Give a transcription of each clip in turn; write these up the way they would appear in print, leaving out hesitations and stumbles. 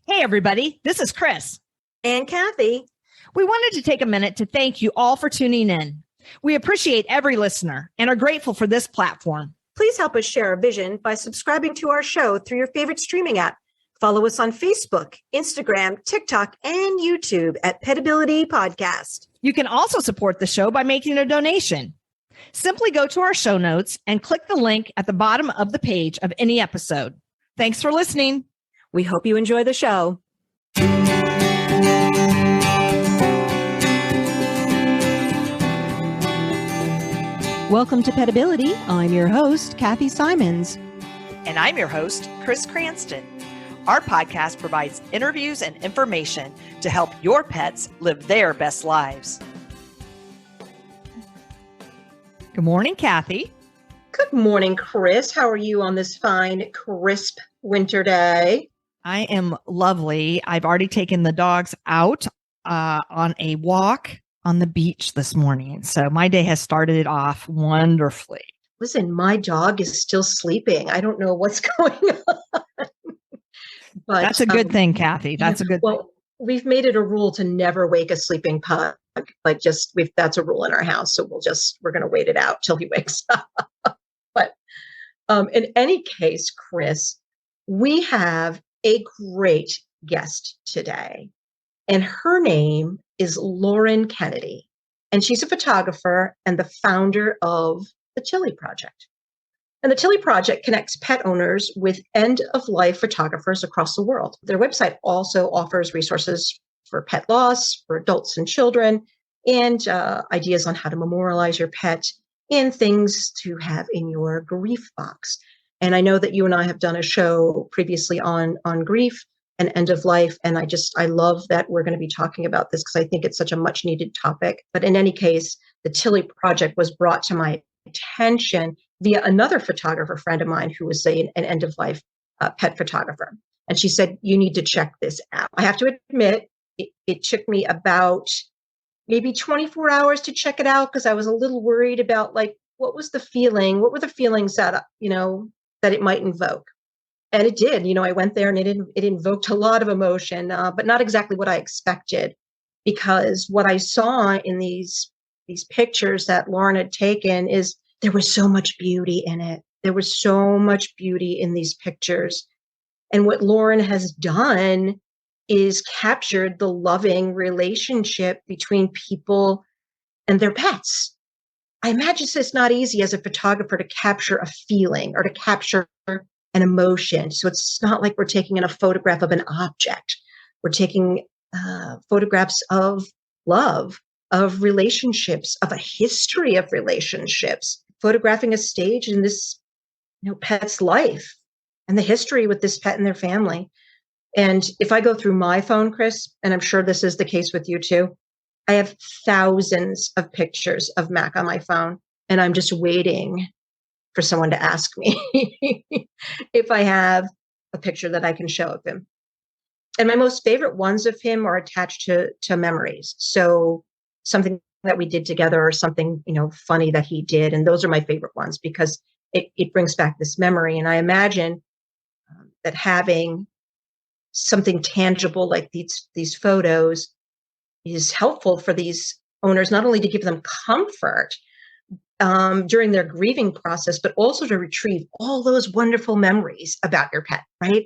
Hey, everybody, this is Chris. And Kathy. We wanted to take a minute to thank you all for tuning in. We appreciate every listener and are grateful for this platform. Please help us share our vision by subscribing to our show through your favorite streaming app. Follow us on Facebook, Instagram, TikTok, and YouTube at Petability Podcast. You can also support the show by making a donation. Simply go to our show notes and click the link at the bottom of the page of any episode. Thanks for listening. We hope you enjoy the show. Welcome to Petability. I'm your host, Kathy Simons. And I'm your host, Chris Cranston. Our podcast provides interviews and information to help your pets live their best lives. Good morning, Kathy. Good morning, Chris. How are you on this fine, crisp winter day? I am lovely. I've already taken the dogs out on a walk on the beach this morning. So my day has started off wonderfully. Listen, my dog is still sleeping. I don't know what's going on. But that's a good thing, Kathy. That's a good thing. We've made it a rule to never wake a sleeping pug. That's a rule in our house. So we're going to wait it out till he wakes up. But in any case, Chris, we have a great guest today, and her name is Lauren Kennedy, and she's a photographer and the founder of the Tilly Project. And the Tilly Project connects pet owners with end-of-life photographers across the world. Their website also offers resources for pet loss, for adults and children, and ideas on how to memorialize your pet and things to have in your grief box. And I know that you and I have done a show previously on grief and end of life. And I love that we're going to be talking about this because I think it's such a much needed topic. But in any case, the Tilly Project was brought to my attention via another photographer friend of mine who was an end of life pet photographer. And she said, you need to check this out. I have to admit, it took me about maybe 24 hours to check it out because I was a little worried about what were the feelings that it might invoke. And it did. I went there and it invoked a lot of emotion, but not exactly what I expected, because what I saw in these pictures that Lauren had taken is there was so much beauty in it. There was so much beauty in these pictures. And what Lauren has done is captured the loving relationship between people and their pets. I imagine it's not easy as a photographer to capture a feeling or to capture an emotion. So it's not like we're taking in a photograph of an object. We're taking photographs of love, of relationships, of a history of relationships, photographing a stage in this pet's life and the history with this pet and their family. And if I go through my phone, Chris, and I'm sure this is the case with you too, I have thousands of pictures of Mac on my phone, and I'm just waiting for someone to ask me if I have a picture that I can show of him. And my most favorite ones of him are attached to memories. So something that we did together or something, funny that he did. And those are my favorite ones because it brings back this memory. And I imagine that having something tangible like these photos is helpful for these owners, not only to give them comfort during their grieving process, but also to retrieve all those wonderful memories about your pet, right?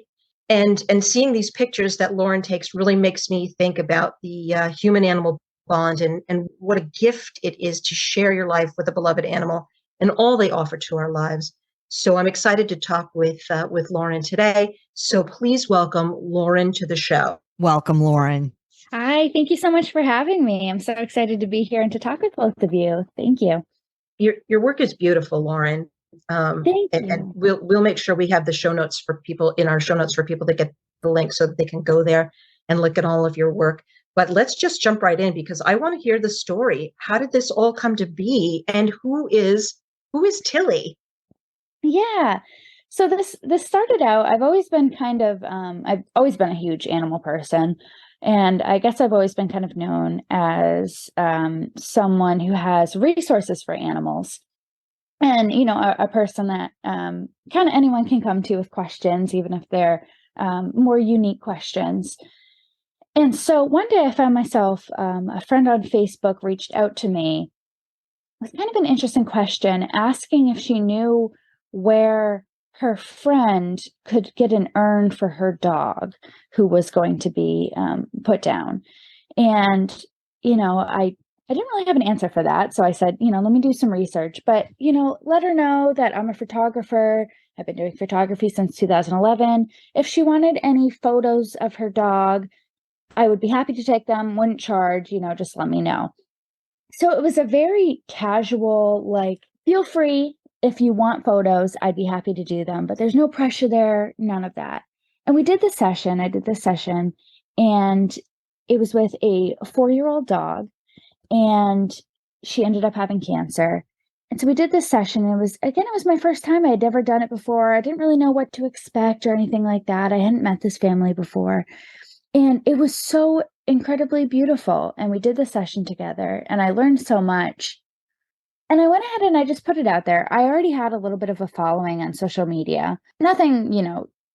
And seeing these pictures that Lauren takes really makes me think about the human-animal bond and what a gift it is to share your life with a beloved animal and all they offer to our lives. So I'm excited to talk with Lauren today. So please welcome Lauren to the show. Welcome, Lauren. Hi, thank you so much for having me. I'm so excited to be here and to talk with both of you. Thank you. Your work is beautiful, Lauren. Thank you. And we'll make sure we have the show notes for people to get the link so that they can go there and look at all of your work. But let's just jump right in because I want to hear the story. How did this all come to be? And who is Tilly? Yeah. So this started out, I've always been I've always been a huge animal person. And I guess I've always been kind of known as someone who has resources for animals. And, a person that kind of anyone can come to with questions, even if they're more unique questions. And so one day I found myself, a friend on Facebook reached out to me with kind of an interesting question, asking if she knew where her friend could get an urn for her dog who was going to be put down. And, I didn't really have an answer for that. So I said, let me do some research, but, let her know that I'm a photographer. I've been doing photography since 2011. If she wanted any photos of her dog, I would be happy to take them, wouldn't charge, just let me know. So it was a very casual, like, feel free if you want photos, I'd be happy to do them, but there's no pressure there, none of that. And we did the session. I did this session, and it was with a 4-year-old dog, and she ended up having cancer. And so we did this session. And it was my first time. I had never done it before. I didn't really know what to expect or anything like that. I hadn't met this family before. And it was so incredibly beautiful. And we did the session together, and I learned so much. And I went ahead and I just put it out there. I already had a little bit of a following on social media. Nothing,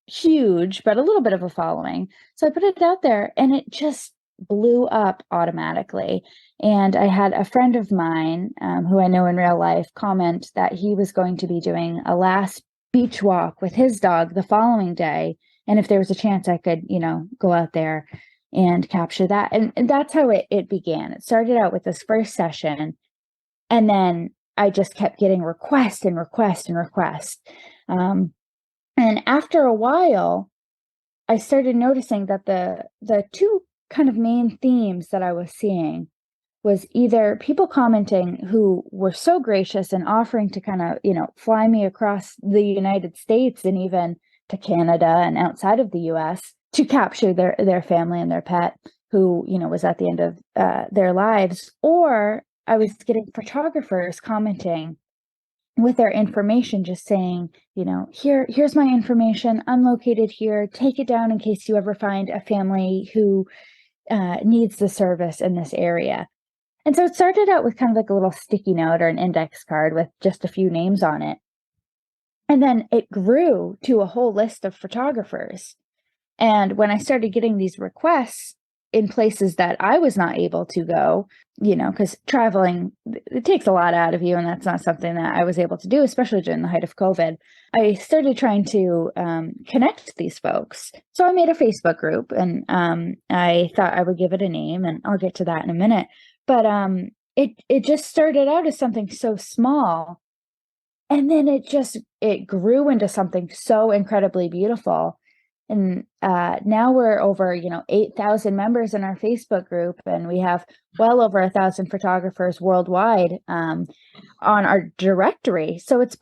huge, but a little bit of a following. So I put it out there, and it just blew up automatically. And I had a friend of mine who I know in real life comment that he was going to be doing a last beach walk with his dog the following day. And if there was a chance I could, go out there and capture that. And that's how it began. It started out with this first session. And then I just kept getting requests and requests and requests. And after a while, I started noticing that the two kind of main themes that I was seeing was either people commenting who were so gracious and offering to kind of, fly me across the United States and even to Canada and outside of the US to capture their family and their pet who, was at the end of their lives. Or I was getting photographers commenting with their information, just saying, here's my information. I'm located here. Take it down in case you ever find a family who needs the service in this area. And so it started out with kind of like a little sticky note or an index card with just a few names on it. And then it grew to a whole list of photographers. And when I started getting these requests in places that I was not able to go, because traveling, it takes a lot out of you. And that's not something that I was able to do, especially during the height of COVID. I started trying to connect these folks. So I made a Facebook group, and I thought I would give it a name, and I'll get to that in a minute. But it just started out as something so small. And then it grew into something so incredibly beautiful. And now we're over, 8,000 members in our Facebook group, and we have well over 1,000 photographers worldwide on our directory. So it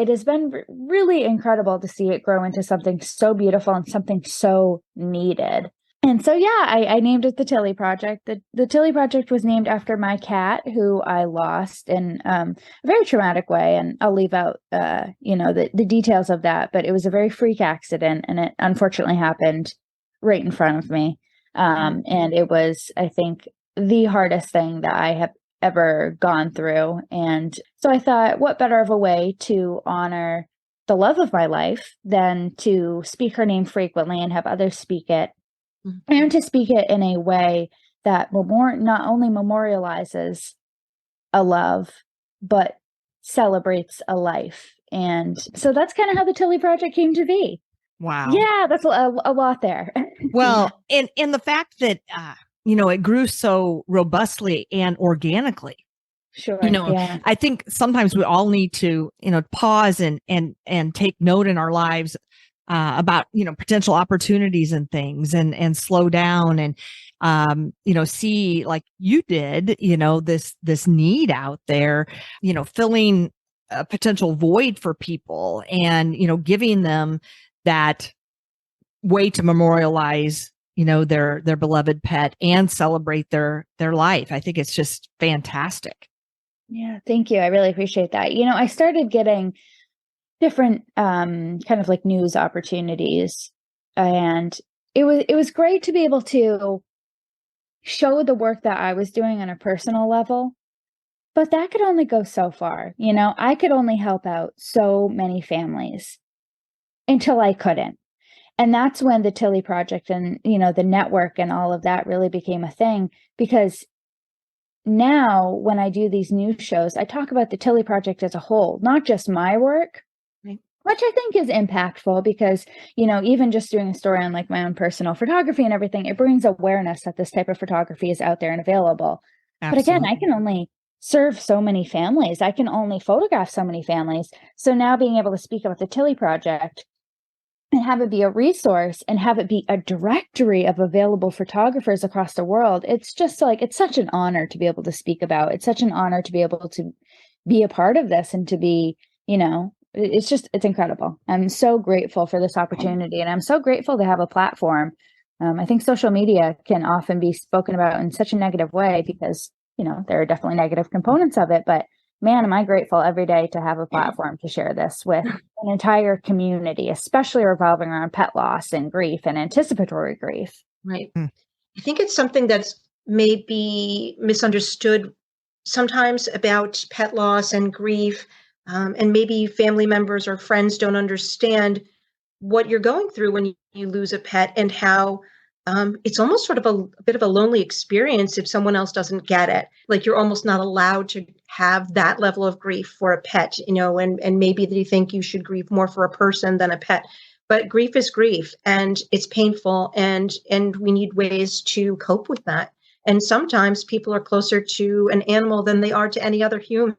has been really incredible to see it grow into something so beautiful and something so needed. And so, I named it the Tilly Project. The Tilly Project was named after my cat, who I lost in a very traumatic way. And I'll leave out, the details of that. But it was a very freak accident, and it unfortunately happened right in front of me. And it was, I think, the hardest thing that I have ever gone through. And so I thought, what better of a way to honor the love of my life than to speak her name frequently and have others speak it. And to speak it in a way that not only memorializes a love, but celebrates a life. And so that's kind of how the Tilly Project came to be. Wow. Yeah, that's a lot there. Well, and the fact that, it grew so robustly and organically. Sure. I think sometimes we all need to, pause and take note in our lives about, potential opportunities and things, and slow down and, see, like you did, this need out there, filling a potential void for people, and, giving them that way to memorialize, their beloved pet and celebrate their life. I think it's just fantastic. Yeah. Thank you. I really appreciate that. I started getting different kind of like news opportunities, and it was great to be able to show the work that I was doing on a personal level, but that could only go so far. I could only help out so many families until I couldn't. And that's when the Tilly Project and, the network and all of that really became a thing, because now when I do these news shows, I talk about the Tilly Project as a whole, not just my work, Right. which I think is impactful because, even just doing a story on like my own personal photography and everything, it brings awareness that this type of photography is out there and available. But again, I can only serve so many families. I can only photograph so many families. So now being able to speak about the Tilly Project and have it be a resource and have it be a directory of available photographers across the world, it's just like, it's such an honor to be able to speak about. It's such an honor to be able to be a part of this and to be, it's incredible. I'm so grateful for this opportunity, and I'm so grateful to have a platform. I think social media can often be spoken about in such a negative way because, there are definitely negative components of it, but man, am I grateful every day to have a platform to share this with an entire community, especially revolving around pet loss and grief and anticipatory grief. Right. I think it's something that's maybe misunderstood sometimes about pet loss and grief. And maybe family members or friends don't understand what you're going through when you lose a pet, and how it's almost sort of a bit of a lonely experience if someone else doesn't get it. Like you're almost not allowed to have that level of grief for a pet, and maybe they think you should grieve more for a person than a pet. But grief is grief, and it's painful, and we need ways to cope with that. And sometimes people are closer to an animal than they are to any other human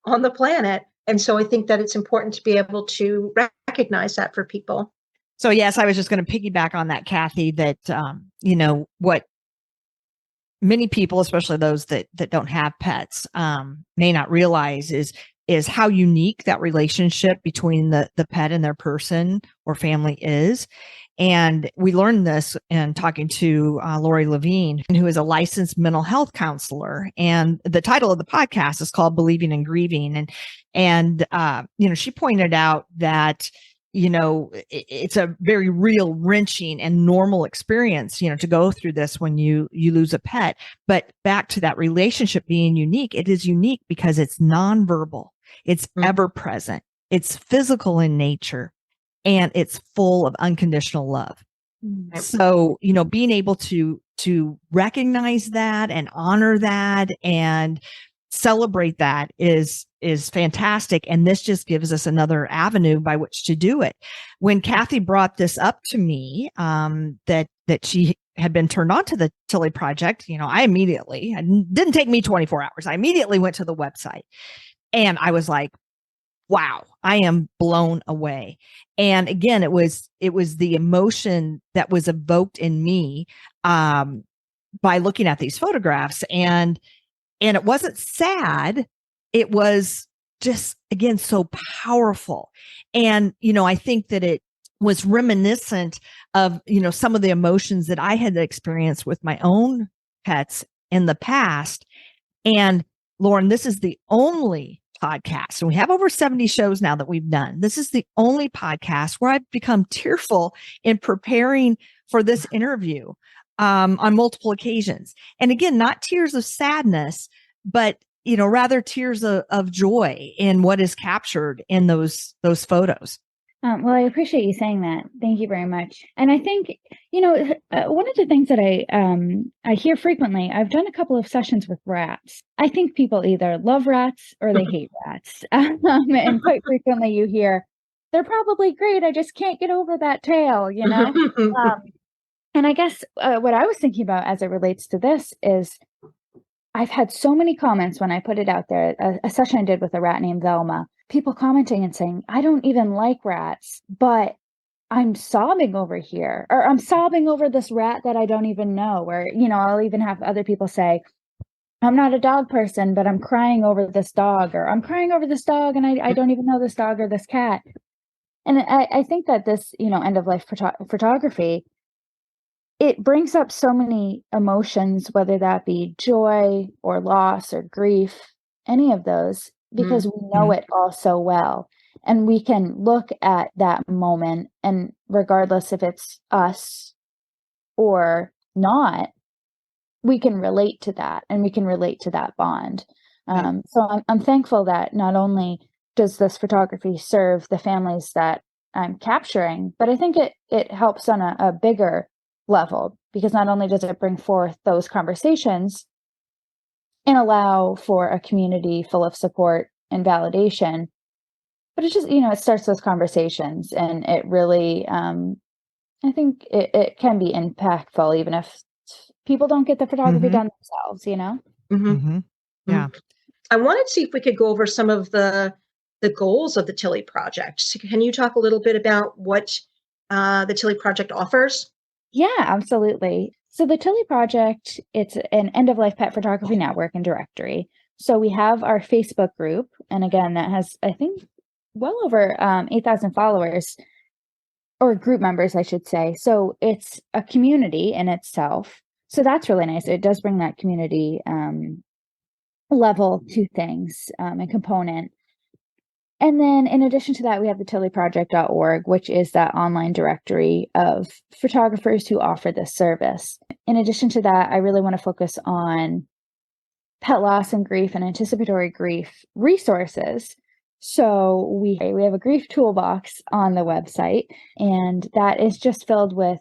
on the planet. And so I think that it's important to be able to recognize that for people. So yes, I was just going to piggyback on that, Kathy, that, what many people, especially those that don't have pets, may not realize is how unique that relationship between the pet and their person or family is. And we learned this in talking to Lori Levine, who is a licensed mental health counselor. And the title of the podcast is called Believing and Grieving. And she pointed out that, it's a very real, wrenching and normal experience, to go through this when you lose a pet. But back to that relationship being unique, it is unique because it's nonverbal, it's ever present, it's physical in nature, and it's full of unconditional love. So, being able to recognize that and honor that and celebrate that is fantastic. And this just gives us another avenue by which to do it. When Kathy brought this up to me, that she had been turned on to the Tilly Project, it didn't take me 24 hours. I immediately went to the website and I was like, wow, I am blown away. And again, it was the emotion that was evoked in me, by looking at these photographs, and it wasn't sad. It was just, again, so powerful. And, I think that it was reminiscent of, some of the emotions that I had experienced with my own pets in the past. And Lauren, this is the only podcast, and we have over 70 shows now that we've done. This is the only podcast where I've become tearful in preparing for this interview, on multiple occasions. And again, not tears of sadness, but, rather tears of joy in what is captured in those photos. Well, I appreciate you saying that. Thank you very much. And I think, one of the things that I hear frequently, I've done a couple of sessions with rats. I think people either love rats or they hate rats. And quite frequently you hear, they're probably great, I just can't get over that tail, And I guess what I was thinking about as it relates to this is I've had so many comments when I put it out there, a session I did with a rat named Velma, people commenting and saying, I don't even like rats, but I'm sobbing over here, or I'm sobbing over this rat that I don't even know, where, I'll even have other people say, I'm not a dog person, but I'm crying over this dog, or I'm crying over this dog and I don't even know this dog or this cat. And I think that this, end of life photography, it brings up so many emotions, whether that be joy or loss or grief, any of those, because we know it all so well. And we can look at that moment, and regardless if it's us or not, we can relate to that, and we can relate to that bond. So I'm thankful that not only does this photography serve the families that I'm capturing, but I think it helps on a bigger level, because not only does it bring forth those conversations and allow for a community full of support and validation, but it just, it starts those conversations, and it really, I think it can be impactful, even if people don't get the photography done themselves. Mm-hmm. Yeah. I wanted to see if we could go over some of the goals of the Tilly Project. So can you talk a little bit about what the Tilly Project offers? Yeah, absolutely. So the Tilly Project, it's an end-of-life pet photography network and directory. So we have our Facebook group, and again, that has, I think, well over 8,000 followers, or group members, I should say. So it's a community in itself. So that's really nice. It does bring that community level to things and component. And then in addition to that, we have the tillyproject.org, which is that online directory of photographers who offer this service. In addition to that, I really want to focus on pet loss and grief and anticipatory grief resources. So we have a grief toolbox on the website, and that is just filled with,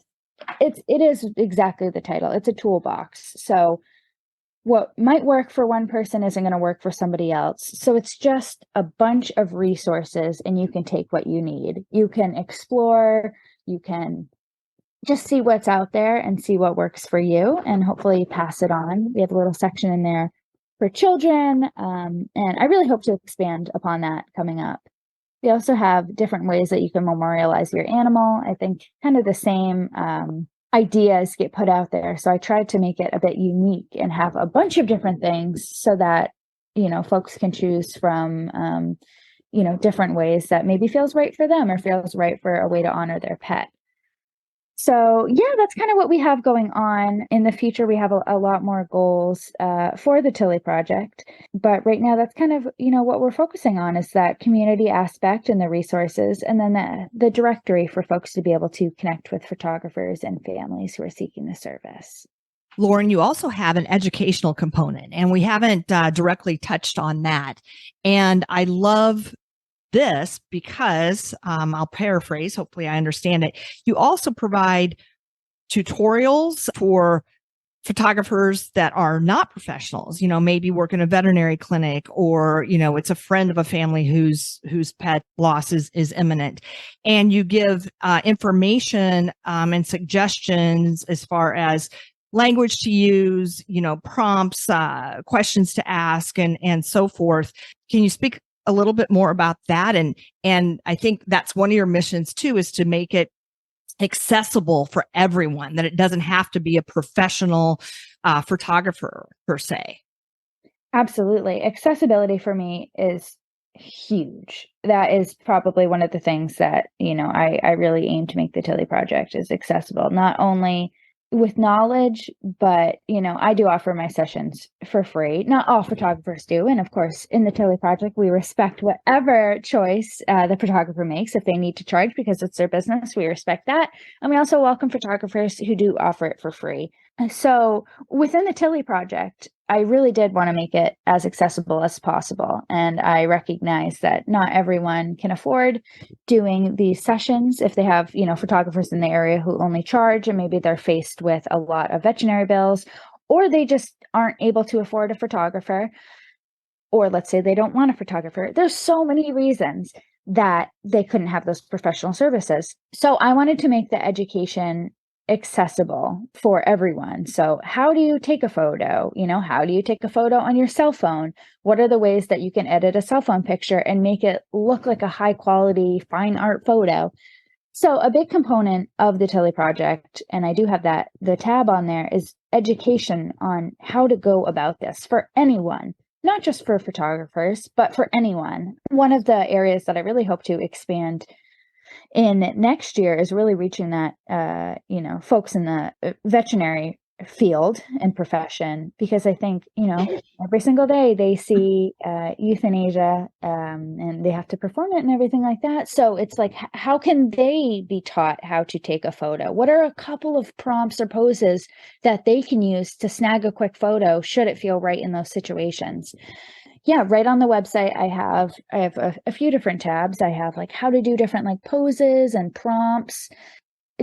it is exactly the title. It's a toolbox. So what might work for one person isn't going to work for somebody else. So it's just a bunch of resources, and you can take what you need. You can explore, you can just see what's out there and see what works for you, and hopefully pass it on. We have a little section in there for children, and I really hope to expand upon that coming up. We also have different ways that you can memorialize your animal. I think kind of the same ideas get put out there. So I tried to make it a bit unique and have a bunch of different things so that, folks can choose from, different ways that maybe feels right for them or feels right for a way to honor their pet. So yeah, that's kind of what we have going on. In the future, we have a lot more goals for the Tilly Project. But right now, that's kind of, what we're focusing on is that community aspect and the resources, and then the directory for folks to be able to connect with photographers and families who are seeking the service. Lauren, you also have an educational component, and we haven't directly touched on that. And I love this because I'll paraphrase, hopefully I understand it. You also provide tutorials for photographers that are not professionals, maybe work in a veterinary clinic, or, it's a friend of a family whose pet loss is imminent. And you give information and suggestions as far as language to use, prompts, questions to ask, and so forth. Can you speak a little bit more about that? And I think that's one of your missions too, is to make it accessible for everyone, that it doesn't have to be a professional photographer per se. Absolutely. Accessibility for me is huge. That is probably one of the things that, I really aim to make the Tilly Project is accessible, not only with knowledge, but, I do offer my sessions for free. Not all photographers do. And of course, in the Tilly Project, we respect whatever choice the photographer makes. If they need to charge because it's their business, we respect that. And we also welcome photographers who do offer it for free. So within the Tilly Project, I really did want to make it as accessible as possible. And I recognize that not everyone can afford doing these sessions if they have, photographers in the area who only charge, and maybe they're faced with a lot of veterinary bills, or they just aren't able to afford a photographer, or let's say they don't want a photographer. There's so many reasons that they couldn't have those professional services. So I wanted to make the education accessible for everyone. So how do you take a photo? How do you take a photo on your cell phone? What are the ways that you can edit a cell phone picture and make it look like a high quality, fine art photo? So a big component of the Tilly Project, and I do have the tab on there, is education on how to go about this for anyone, not just for photographers, but for anyone. One of the areas that I really hope to expand in next year is really reaching that, folks in the veterinary field and profession, because I think, every single day they see euthanasia and they have to perform it and everything like that. So it's like, how can they be taught how to take a photo? What are a couple of prompts or poses that they can use to snag a quick photo should it feel right in those situations? yeah, right on the website, I have a few different tabs. I have like how to do different like poses and prompts,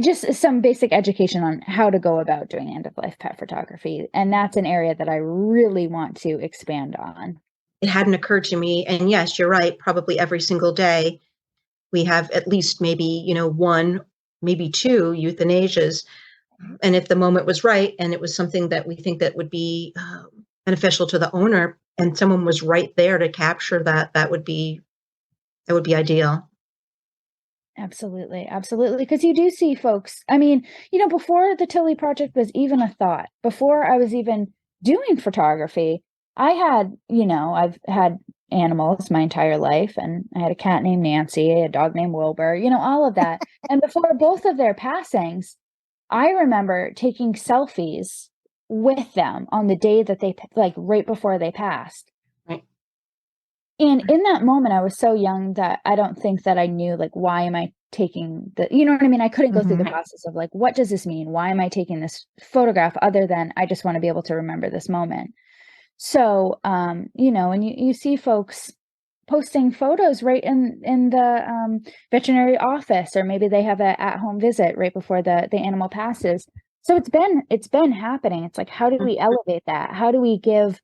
just some basic education on how to go about doing end of life pet photography. And that's an area that I really want to expand on. It hadn't occurred to me. And yes, you're right. Probably every single day we have at least maybe, one, maybe two euthanasias. And if the moment was right and it was something that we think that would be beneficial to the owner and someone was right there to capture that, that would be ideal. Absolutely. Absolutely. Because you do see folks, I mean, before the Tilly Project was even a thought, before I was even doing photography, I've had animals my entire life, and I had a cat named Nancy, a dog named Wilbur, all of that. And before both of their passings, I remember taking selfies with them on the day that they, like right before they passed. Right. And in that moment, I was so young that I don't think that I knew, like, why am I taking you know what I mean? I couldn't go through the process of like, what does this mean? Why am I taking this photograph other than I just want to be able to remember this moment? So, and you see folks posting photos right in the veterinary office, or maybe they have a at-home visit right before the animal passes. So it's been happening. It's like, how do we elevate that? How do we give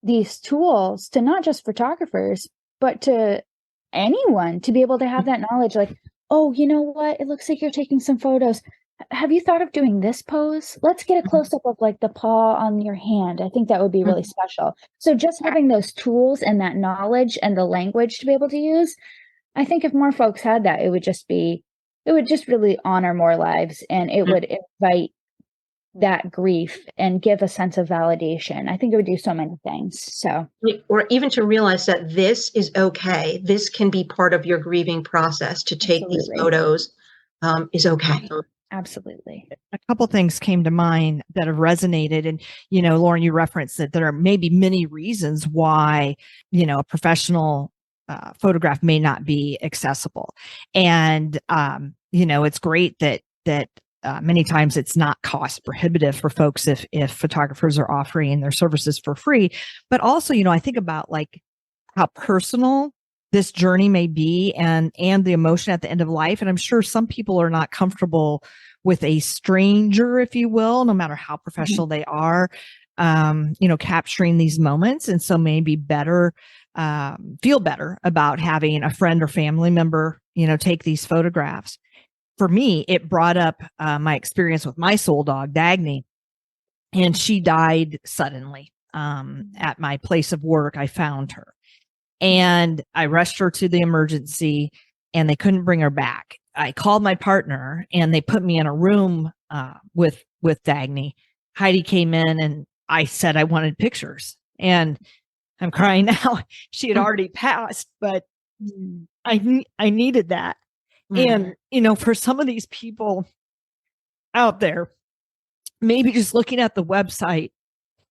these tools to not just photographers, but to anyone to be able to have that knowledge? Like, oh, you know what? It looks like you're taking some photos. Have you thought of doing this pose? Let's get a close up of like the paw on your hand. I think that would be really special. So just having those tools and that knowledge and the language to be able to use, I think if more folks had that, it would just really honor more lives, and it would invite that grief and give a sense of validation. I think it would do so many things. So, or even to realize that this is okay. This can be part of your grieving process. To take these photos is okay. Absolutely. A couple things came to mind that have resonated. And, Lauren, you referenced that there are maybe many reasons why, a professional photograph may not be accessible. And, it's great that many times it's not cost prohibitive for folks if photographers are offering their services for free. But also, I think about like how personal this journey may be and the emotion at the end of life. And I'm sure some people are not comfortable with a stranger, if you will, no matter how professional they are, capturing these moments. And so maybe feel better about having a friend or family member, take these photographs. For me, it brought up my experience with my soul dog, Dagny, and she died suddenly at my place of work. I found her and I rushed her to the emergency and they couldn't bring her back. I called my partner and they put me in a room with Dagny. Heidi came in and I said I wanted pictures, and I'm crying now. She had already passed, but I needed that. And, for some of these people out there, maybe just looking at the website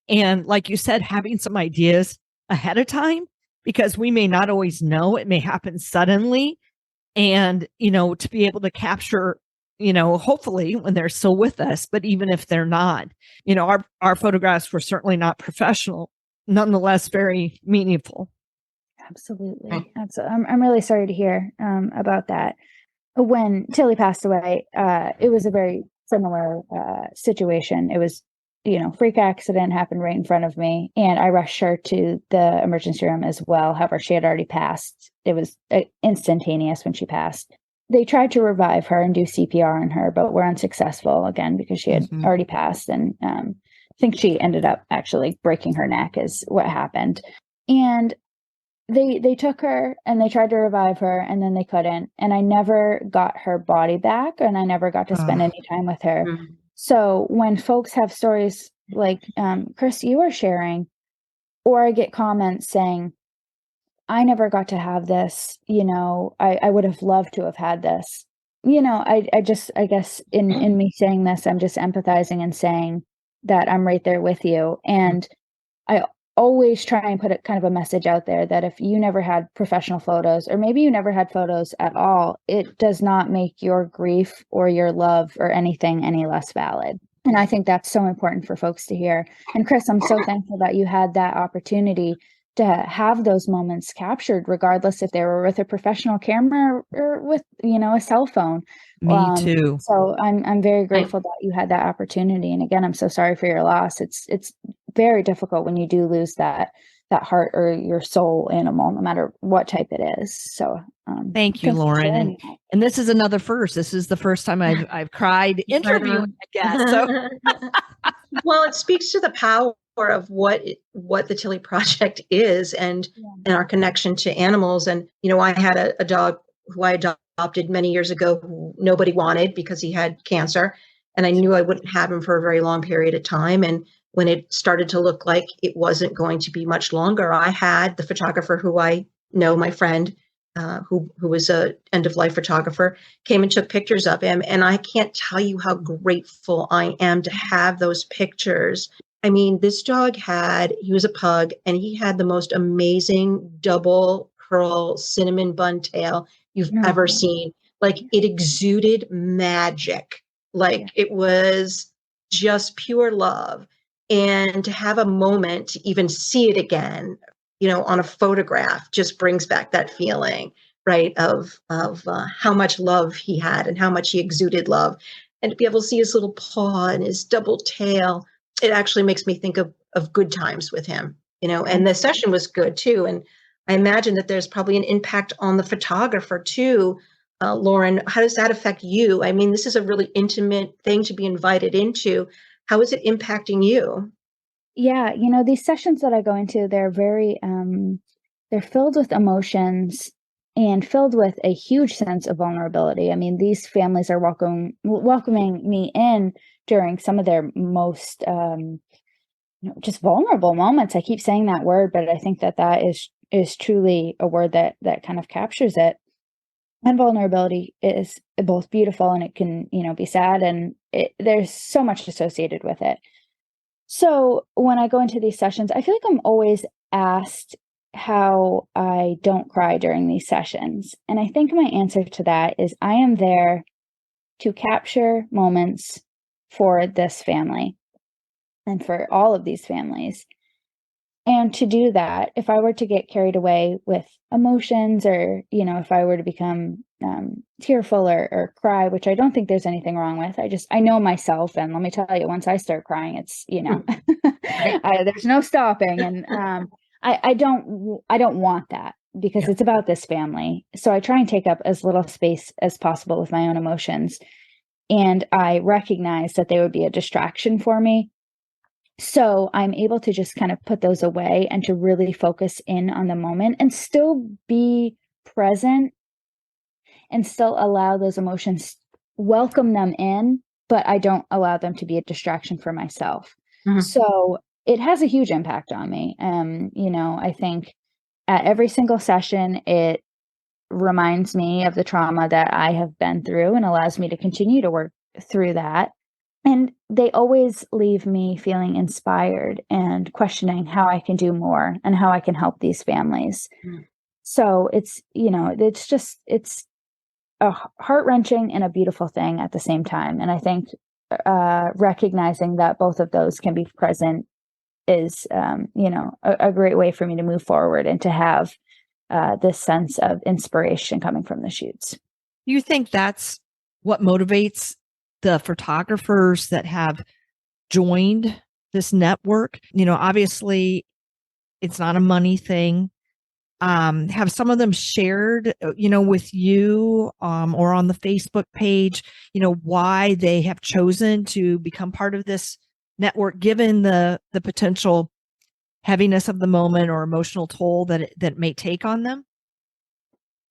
and, like you said, having some ideas ahead of time, because we may not always know, it may happen suddenly. And, to be able to capture, hopefully when they're still with us, but even if they're not, our photographs were certainly not professional, nonetheless, very meaningful. Absolutely. I'm really sorry to hear about that. When Tilly passed away, it was a very similar situation. It was, freak accident happened right in front of me, and I rushed her to the emergency room as well. However, she had already passed. It was instantaneous when she passed. They tried to revive her and do CPR on her, but were unsuccessful again because she had already passed. And I think she ended up actually breaking her neck is what happened. And they took her and they tried to revive her, and then they couldn't. And I never got her body back, and I never got to spend any time with her. So when folks have stories like Chris, you were sharing, or I get comments saying, I never got to have this, I would have loved to have had this. I guess in me saying this, I'm just empathizing and saying that I'm right there with you. And I always try and put a kind of a message out there that if you never had professional photos, or maybe you never had photos at all, it does not make your grief or your love or anything any less valid. And I think that's so important for folks to hear. And Chris, I'm so thankful that you had that opportunity to have those moments captured, regardless if they were with a professional camera or with, a cell phone. Me too. So I'm very grateful that you had that opportunity. And again, I'm so sorry for your loss. It's very difficult when you do lose that heart or your soul animal, no matter what type it is. So thank you, Lauren. And this is another first. This is the first time I've cried interviewing a guest. So well, it speaks to the power of what the Tilly Project is and our connection to animals. And, I had a dog who I adopted many years ago who nobody wanted because he had cancer. And I knew I wouldn't have him for a very long period of time. And when it started to look like it wasn't going to be much longer, I had the photographer who I know, my friend, who was a end-of-life photographer, came and took pictures of him. And I can't tell you how grateful I am to have those pictures. I mean, this dog he was a pug, and he had the most amazing double curl cinnamon bun tail you've ever seen. Like, it exuded magic. Like, it was just pure love. And to have a moment to even see it again, on a photograph just brings back that feeling, right, of how much love he had and how much he exuded love. And to be able to see his little paw and his double tail, it actually makes me think of good times with him, and the session was good too. And I imagine that there's probably an impact on the photographer too. Lauren, how does that affect you? I mean, this is a really intimate thing to be invited into. How is it impacting you? Yeah, these sessions that I go into, they're very, they're filled with emotions and filled with a huge sense of vulnerability. I mean, these families are welcoming me in during some of their most, just vulnerable moments. I keep saying that word, but I think that is truly a word that kind of captures it. And vulnerability is both beautiful, and it can, be sad, and there's so much associated with it. So when I go into these sessions, I feel like I'm always asked how I don't cry during these sessions. And I think my answer to that is I am there to capture moments for this family and for all of these families. And to do that, if I were to get carried away with emotions, or, if I were to become tearful or cry, which I don't think there's anything wrong with. I know myself. And let me tell you, once I start crying, it's, there's no stopping. And I don't want that, because it's about this family. So I try and take up as little space as possible with my own emotions. And I recognize that they would be a distraction for me. So I'm able to just kind of put those away and to really focus in on the moment and still be present and still allow those emotions, welcome them in, but I don't allow them to be a distraction for myself. Mm-hmm. So it has a huge impact on me. I think at every single session, it reminds me of the trauma that I have been through and allows me to continue to work through that. And they always leave me feeling inspired and questioning how I can do more and how I can help these families. Mm. So it's a heart-wrenching and a beautiful thing at the same time. And I think recognizing that both of those can be present is, a great way for me to move forward and to have this sense of inspiration coming from the shoots. Do you think that's what motivates the photographers that have joined this network? Obviously it's not a money thing. Have some of them shared, with you, or on the Facebook page, why they have chosen to become part of this network, given the potential heaviness of the moment or emotional toll that it may take on them?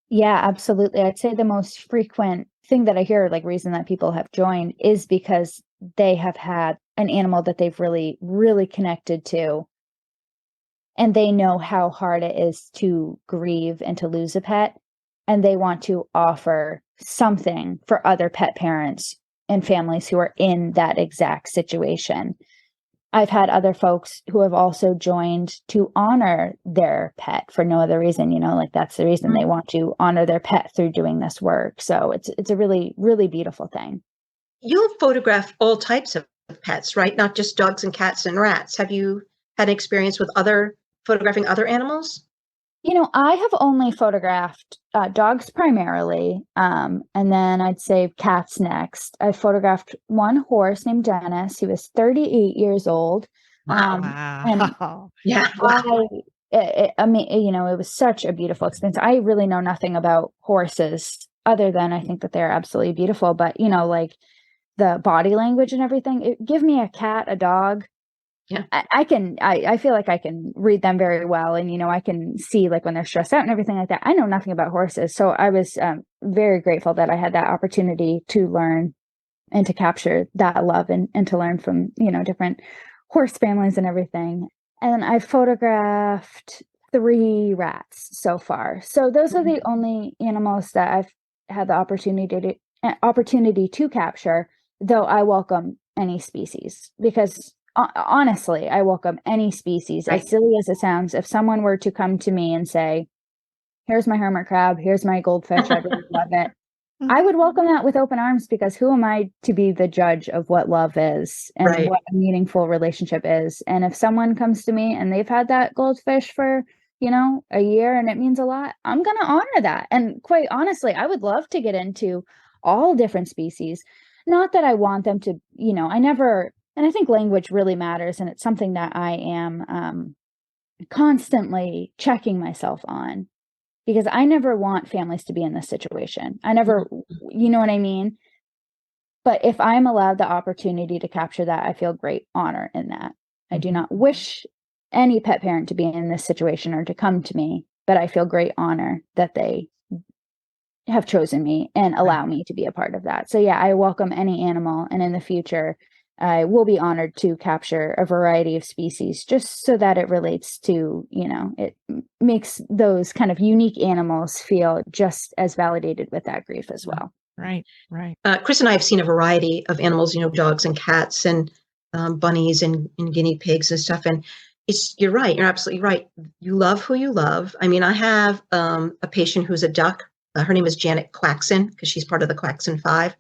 Yeah, absolutely. I'd say the most frequent thing that I hear, like reason that people have joined, is because they have had an animal that they've really, really connected to. And they know how hard it is to grieve and to lose a pet. And they want to offer something for other pet parents and families who are in that exact situation. I've had other folks who have also joined to honor their pet for no other reason, that's the reason they want to honor their pet through doing this work. So it's a really, really beautiful thing. You'll photograph all types of pets, right? Not just dogs and cats and rats. Have you had experience with other photographing other animals? I have only photographed dogs primarily, and then I'd say cats next. I photographed one horse named Dennis. He was 38 years old. And Wow. Yeah. Wow. I mean, it was such a beautiful experience. I really know nothing about horses other than I think that they're absolutely beautiful. But, like the body language and everything, give me a cat, a dog. Yeah. I feel like I can read them very well. And, I can see like when they're stressed out and everything like that. I know nothing about horses. So I was very grateful that I had that opportunity to learn and to capture that love and to learn from, different horse families and everything. And I photographed 3 rats so far. So those are the only animals that I've had the opportunity to capture, though I welcome any species because honestly, I welcome any species, Right. as silly as it sounds. If someone were to come to me and say, here's my hermit crab, here's my goldfish, I really love it, I would welcome that with open arms because who am I to be the judge of what love is and Right. what a meaningful relationship is? And if someone comes to me and they've had that goldfish for, a year and it means a lot, I'm going to honor that. And quite honestly, I would love to get into all different species. Not that I want them to, and I think language really matters. And it's something that I am constantly checking myself on. Because I never want families to be in this situation. I never, you know what I mean? But if I'm allowed the opportunity to capture that, I feel great honor in that. I do not wish any pet parent to be in this situation or to come to me, but I feel great honor that they have chosen me and allow me to be a part of that. So yeah, I welcome any animal. And in the future, I will be honored to capture a variety of species just so that it relates to, it makes those kind of unique animals feel just as validated with that grief as well. Right. Chris and I have seen a variety of animals, dogs and cats and bunnies and guinea pigs and stuff. And you're right. You're absolutely right. You love who you love. I mean, I have a patient who's a duck. Her name is Janet Quaxon because she's part of the Quaxon 5.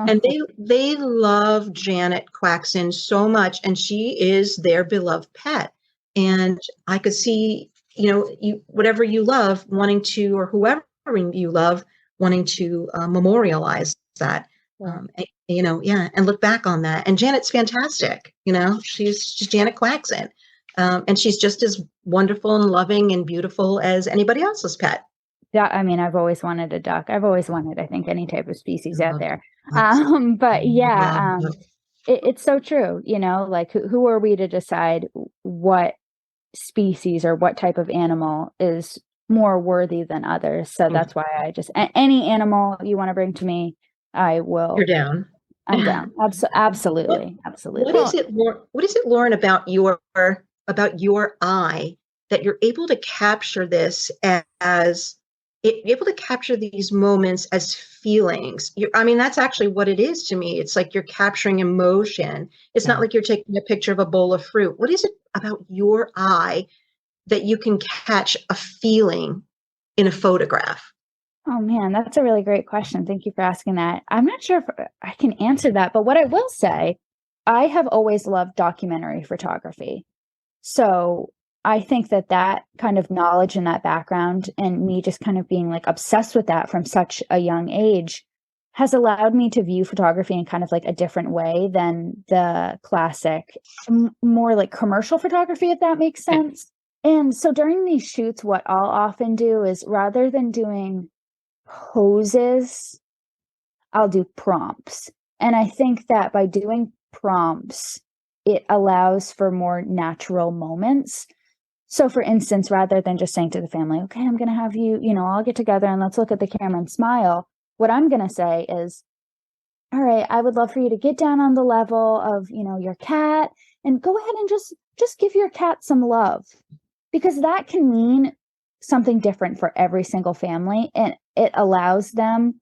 And they love Janet Quaxon so much, and she is their beloved pet. And I could see, whatever you love, wanting to, or whoever you love, wanting to memorialize that, and look back on that. And Janet's fantastic. She's Janet Quaxon, and she's just as wonderful and loving and beautiful as anybody else's pet. Yeah, I mean, I've always wanted a duck. I've always wanted, I think, any type of species out there. But yeah, it's so true. Like who are we to decide what species or what type of animal is more worthy than others? So that's why I just any animal you want to bring to me, I will. You're down. I'm down. Absolutely. What is it, Lauren, about your eye that you're able to capture this as able to capture these moments as feelings? That's actually what it is to me. It's like you're capturing emotion. It's not like you're taking a picture of a bowl of fruit. What is it about your eye that you can catch a feeling in a photograph? Oh man, that's a really great question. Thank you for asking that. I'm not sure if I can answer that, but what I will say, I have always loved documentary photography. So I think that kind of knowledge and that background and me just kind of being like obsessed with that from such a young age has allowed me to view photography in kind of like a different way than the classic, more like commercial photography, if that makes sense. And so during these shoots, what I'll often do is rather than doing poses, I'll do prompts. And I think that by doing prompts, it allows for more natural moments. So for instance, rather than just saying to the family, okay, I'm going to have you, all get together and let's look at the camera and smile. What I'm going to say is, all right, I would love for you to get down on the level of, your cat and go ahead and just give your cat some love, because that can mean something different for every single family. And it allows them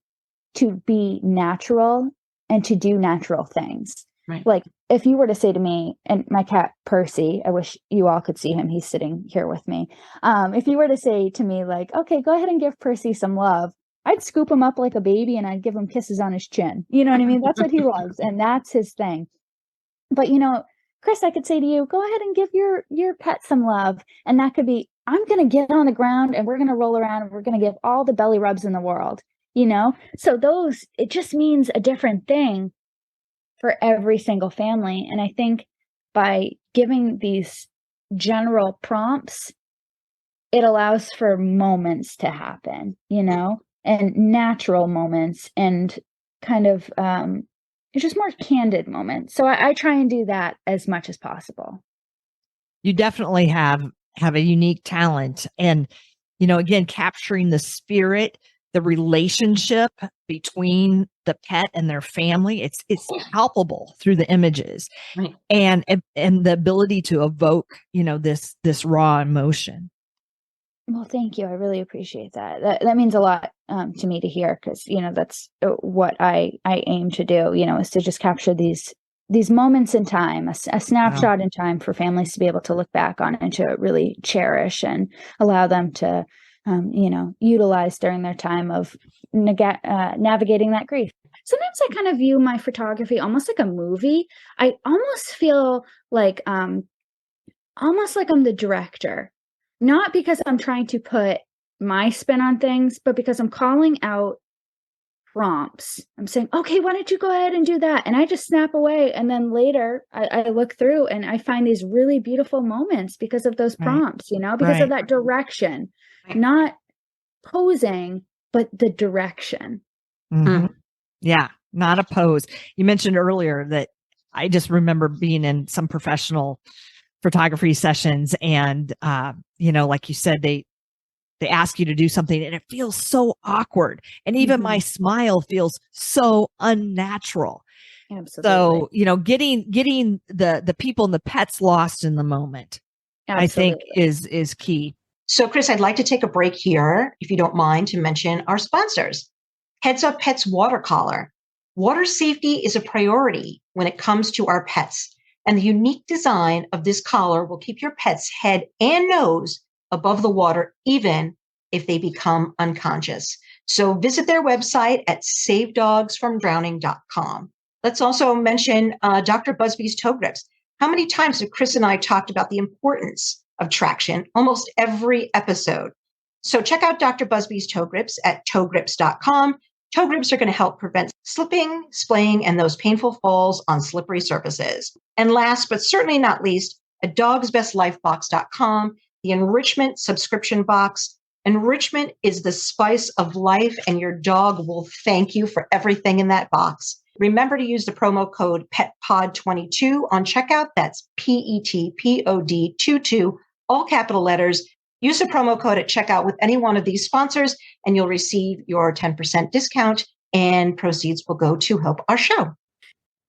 to be natural and to do natural things. Right. Like if you were to say to me, and my cat Percy, I wish you all could see him. He's sitting here with me. If you were to say to me like, okay, go ahead and give Percy some love, I'd scoop him up like a baby and I'd give him kisses on his chin. You know what I mean? That's what he loves. And that's his thing. But, Chris, I could say to you, go ahead and give your pet some love. And that could be, I'm going to get on the ground and we're going to roll around and we're going to give all the belly rubs in the world, you know? So it just means a different thing for every single family. And I think by giving these general prompts, it allows for moments to happen, you know, and natural moments and kind of, it's just more candid moments. So I try and do that as much as possible. You definitely have a unique talent. And, you know, again, capturing the spirit, the relationship between the pet and their family, it's palpable through the images. Right. And the ability to evoke, you know, this raw emotion. Well, thank you. I really appreciate that. That means a lot to me to hear, because, you know, that's what I aim to do, you know, is to just capture these moments in time, a snapshot in time for families to be able to look back on and to really cherish and allow them to, you know, utilize during their time of navigating that grief. Sometimes I kind of view my photography almost like a movie. I almost feel like, almost like I'm the director. Not because I'm trying to put my spin on things, but because I'm calling out prompts. I'm saying, okay, why don't you go ahead and do that? And I just snap away. And then later I look through and I find these really beautiful moments because of those prompts, you know, because of that direction, not posing, but the direction. Mm-hmm. Yeah, not a pose. You mentioned earlier that I just remember being in some professional photography sessions and, you know, like you said, they ask you to do something and it feels so awkward. And even my smile feels so unnatural. Absolutely. So, you know, getting the people and the pets lost in the moment, I think is key. So, Chris, I'd like to take a break here, if you don't mind, to mention our sponsors. Heads Up Pets Water Collar. Water safety is a priority when it comes to our pets. And the unique design of this collar will keep your pet's head and nose above the water, even if they become unconscious. So visit their website at savedogsfromdrowning.com. Let's also mention Dr. Busby's toe grips. How many times have Chris and I talked about the importance of traction? Almost every episode. So check out Dr. Busby's toe grips at toegrips.com. Toe grips are going to help prevent slipping, splaying, and those painful falls on slippery surfaces. And last, but certainly not least, at dogsbestlifebox.com, the enrichment subscription box. Enrichment is the spice of life, and your dog will thank you for everything in that box. Remember to use the promo code PETPOD22 on checkout. That's PETPOD22, all capital letters. Use the promo code at checkout with any one of these sponsors, and you'll receive your 10% discount, and proceeds will go to help our show.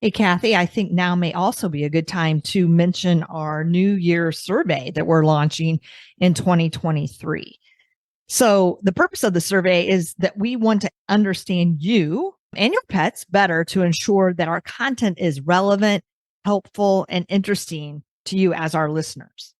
Hey, Kathy, I think now may also be a good time to mention our New Year survey that we're launching in 2023. So the purpose of the survey is that we want to understand you and your pets better to ensure that our content is relevant, helpful, and interesting to you as our listeners.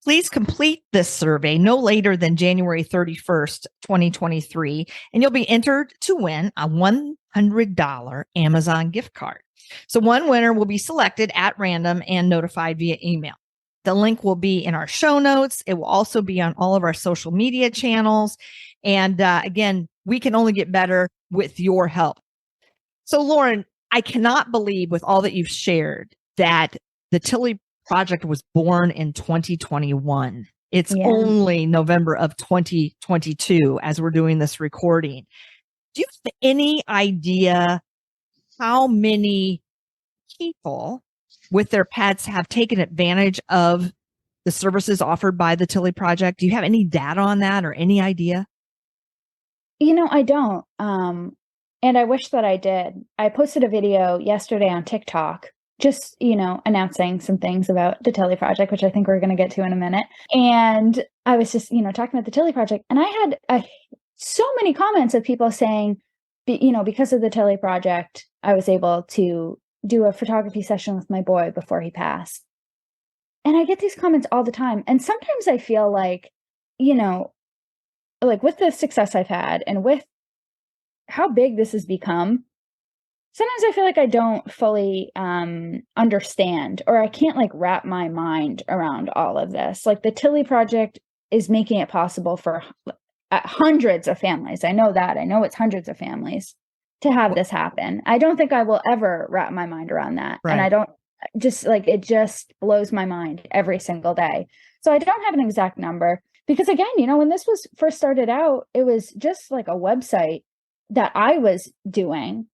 Please complete this survey no later than January 31st, 2023, and you'll be entered to win a $100 Amazon gift card. So one winner will be selected at random and notified via email. The link will be in our show notes. It will also be on all of our social media channels. And again, we can only get better with your help. So Lauren, I cannot believe with all that you've shared that the Tilly Project was born in 2021. It's only November of 2022 as we're doing this recording. Do you have any idea how many people with their pets have taken advantage of the services offered by the Tilly Project? Do you have any data on that or any idea? You know, I don't. And I wish that I did. I posted a video yesterday on TikTok, just, you know, announcing some things about the Tilly Project, which I think we're going to get to in a minute. And I was just, you know, talking about the Tilly Project, and I had so many comments of people saying, you know, because of the Tilly Project, I was able to do a photography session with my boy before he passed. And I get these comments all the time. And sometimes I feel like, you know, like with the success I've had and with how big this has become, sometimes I feel like I don't fully understand, or I can't like wrap my mind around all of this. Like the Tilly Project is making it possible for hundreds of families. I know that. I know it's hundreds of families to have this happen. I don't think I will ever wrap my mind around that. Right. And I don't just like, it just blows my mind every single day. So I don't have an exact number because again, you know, when this was first started out, it was just like a website that I was doing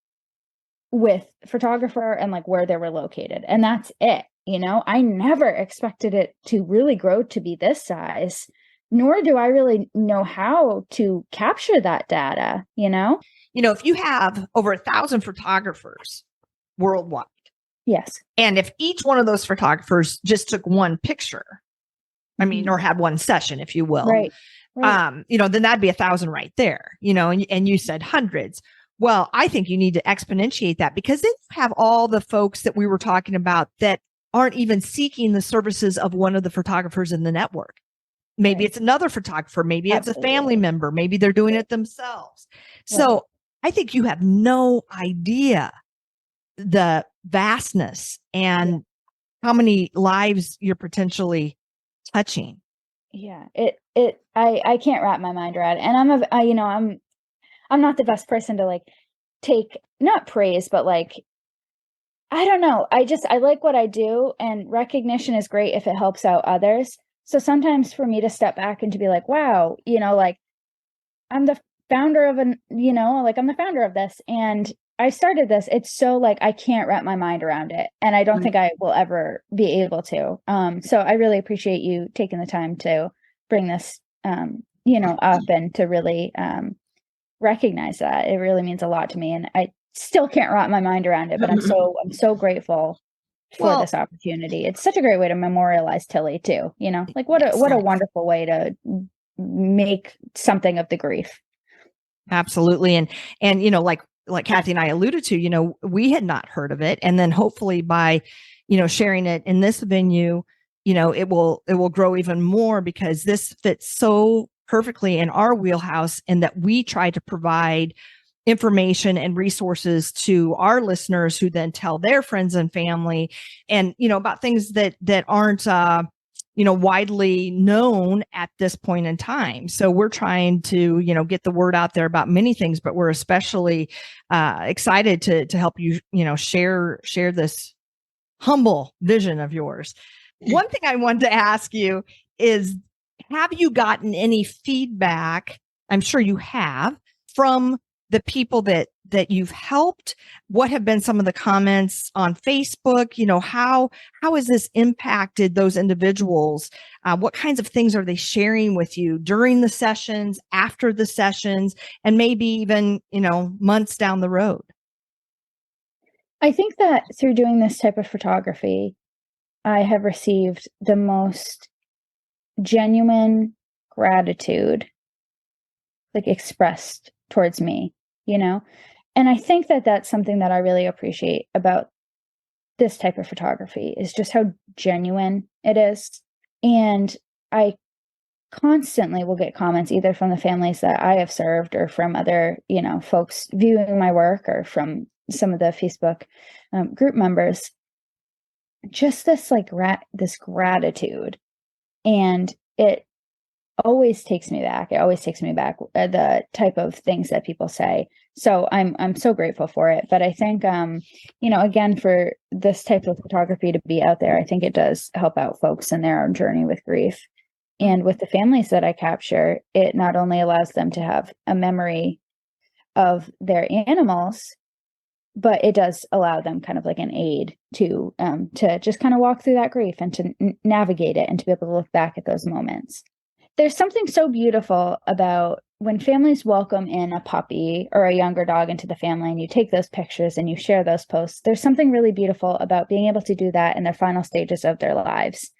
with photographer and like where they were located. And that's it. You know, I never expected it to really grow to be this size, nor do I really know how to capture that data, you know? You know, if you have over 1,000 photographers worldwide, Yes. and if each one of those photographers just took one picture, I mean, or had one session, if you will, Right. Right. you know, then that'd be 1,000 right there, you know, and you said hundreds. Well, I think you need to exponentiate that because then you have all the folks that we were talking about that aren't even seeking the services of one of the photographers in the network. Maybe Right. it's another photographer. Maybe it's a family Absolutely. member. Maybe they're doing it themselves. So I think you have no idea the vastness and how many lives you're potentially touching. Yeah. I can't wrap my mind around it. And I'm not the best person to like take, not praise, but like, I don't know. I like what I do, and recognition is great if it helps out others. So sometimes for me to step back and to be like, wow, you know, like I'm the founder of I'm the founder of this and I started this. It's so like, I can't wrap my mind around it. And I don't think I will ever be able to. So I really appreciate you taking the time to bring this, up and to really, recognize that. It really means a lot to me. And I still can't wrap my mind around it, but I'm so grateful for this opportunity. It's such a great way to memorialize Tilly too, you know, like what a wonderful way to make something of the grief. Absolutely. And, you know, like Kathy and I alluded to, you know, we had not heard of it. And then hopefully by, you know, sharing it in this venue, you know, it will grow even more because this fits so perfectly in our wheelhouse and that we try to provide information and resources to our listeners who then tell their friends and family and, you know, about things that aren't, you know, widely known at this point in time. So we're trying to, you know, get the word out there about many things, but we're especially excited to help you, you know, share this humble vision of yours. One thing I wanted to ask you is, have you gotten any feedback? I'm sure you have from the people that you've helped. What have been some of the comments on Facebook? You know, how has this impacted those individuals? What kinds of things are they sharing with you during the sessions, after the sessions, and maybe even, you know, months down the road? I think that through doing this type of photography, I have received the most genuine gratitude, like expressed towards me, you know? And I think that that's something that I really appreciate about this type of photography is just how genuine it is. And I constantly will get comments either from the families that I have served or from other, you know, folks viewing my work or from some of the Facebook group members, just this like this gratitude. And it always takes me back. It always takes me back the type of things that people say. So I'm so grateful for it. But I think, you know, again, for this type of photography to be out there, I think it does help out folks in their own journey with grief. And with the families that I capture, it not only allows them to have a memory of their animals, but it does allow them kind of like an aid to just kind of walk through that grief and to navigate it and to be able to look back at those moments. There's something so beautiful about when families welcome in a puppy or a younger dog into the family and you take those pictures and you share those posts. There's something really beautiful about being able to do that in their final stages of their lives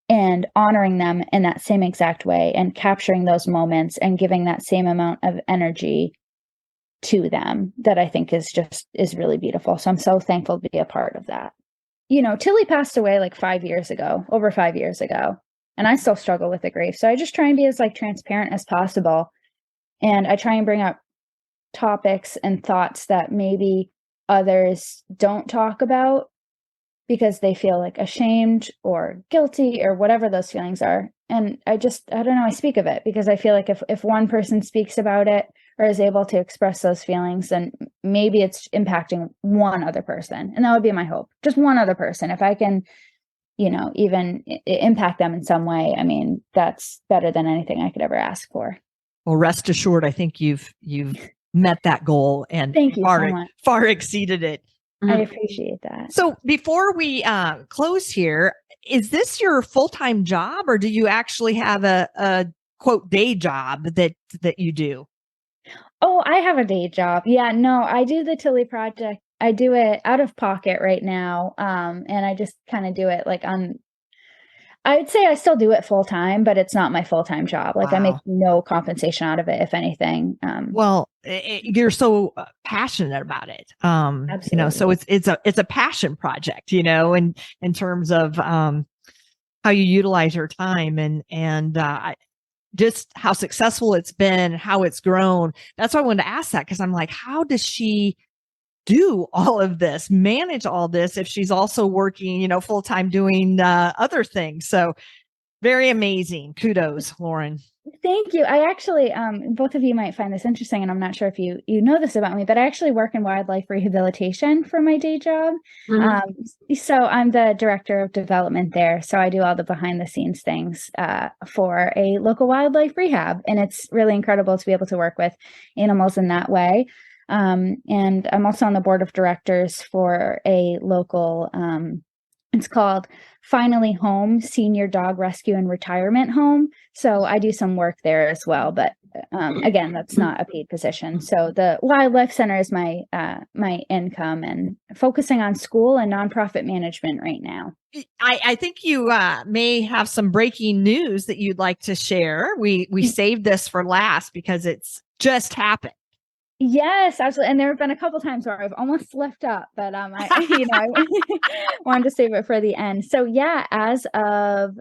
and honoring them in that same exact way and capturing those moments and giving that same amount of energy to them that I think is really beautiful. So I'm so thankful to be a part of that. You know, Tilly passed away like over 5 years ago. And I still struggle with the grief. So I just try and be as like transparent as possible. And I try and bring up topics and thoughts that maybe others don't talk about because they feel like ashamed or guilty or whatever those feelings are. And I don't know, I speak of it because I feel like if one person speaks about it or is able to express those feelings, then maybe it's impacting one other person. And that would be my hope. Just one other person. If I can, even impact them in some way, I mean, that's better than anything I could ever ask for. Well, rest assured, I think you've met that goal and Thank you so much. far exceeded it. I appreciate that. So before we close here, is this your full-time job, or do you actually have a quote day job that you do? Oh, I have a day job. Yeah, no, I do the Tilly project. I do it out of pocket right now. And I just kind of do it like I'd say I still do it full time, but it's not my full-time job. Like I make no compensation out of it, if anything. Well, you're so passionate about it. Absolutely. So it's a passion project, in terms of how you utilize your time and just how successful it's been, how it's grown. That's why I wanted to ask that, because I'm like, how does she do all of this, manage all this if she's also working, full time doing other things? So very amazing. Kudos, Lauren. Thank you. I actually, both of you might find this interesting, and I'm not sure if you know this about me, but I actually work in wildlife rehabilitation for my day job. So I'm the director of development there. So I do all the behind the scenes things for a local wildlife rehab, and it's really incredible to be able to work with animals in that way. And I'm also on the board of directors for a local, it's called Finally Home Senior Dog Rescue and Retirement Home. So I do some work there as well, but again, that's not a paid position. So the Wildlife Center is my income, and focusing on school and nonprofit management right now. I think you may have some breaking news that you'd like to share. We saved this for last because it's just happened. Yes, absolutely. And there have been a couple times where I've almost slipped up, but I wanted to save it for the end. So as of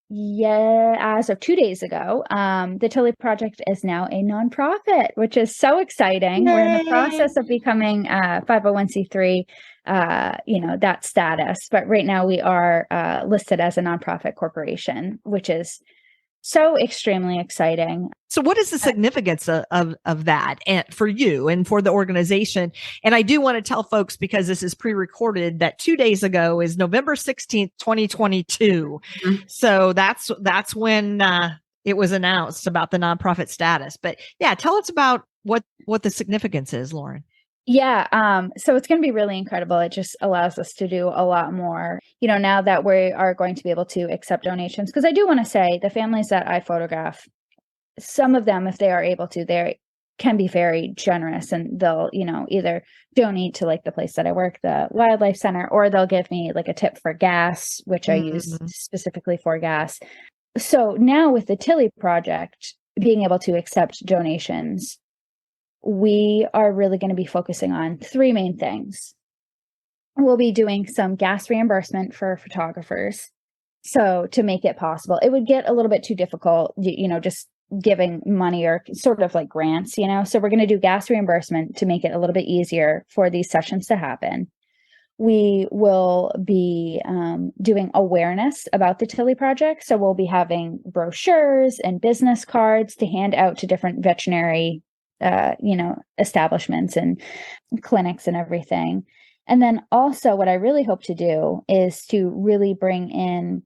2 days ago, the Tilly Project is now a nonprofit, which is so exciting. Yay. We're in the process of becoming 501c3, that status. But right now we are listed as a nonprofit corporation, which is so extremely exciting. So what is the significance of that and for you and for the organization? And I do want to tell folks, because this is pre-recorded, that 2 days ago is November 16th, 2022. So that's when it was announced about the nonprofit status. But tell us about what the significance is, Lauren. Yeah. So it's going to be really incredible. It just allows us to do a lot more, now that we are going to be able to accept donations. Because I do want to say the families that I photograph, some of them, if they are able to, they can be very generous, and they'll, either donate to like the place that I work, the Wildlife Center, or they'll give me like a tip for gas, which I use specifically for gas. So now with the Tilly Project being able to accept donations, we are really going to be focusing on three main things. We'll be doing some gas reimbursement for photographers. So to make it possible, it would get a little bit too difficult, just giving money or sort of like grants, So we're going to do gas reimbursement to make it a little bit easier for these sessions to happen. We will be doing awareness about the Tilly Project. So we'll be having brochures and business cards to hand out to different veterinary establishments and clinics and everything. And then also what I really hope to do is to really bring in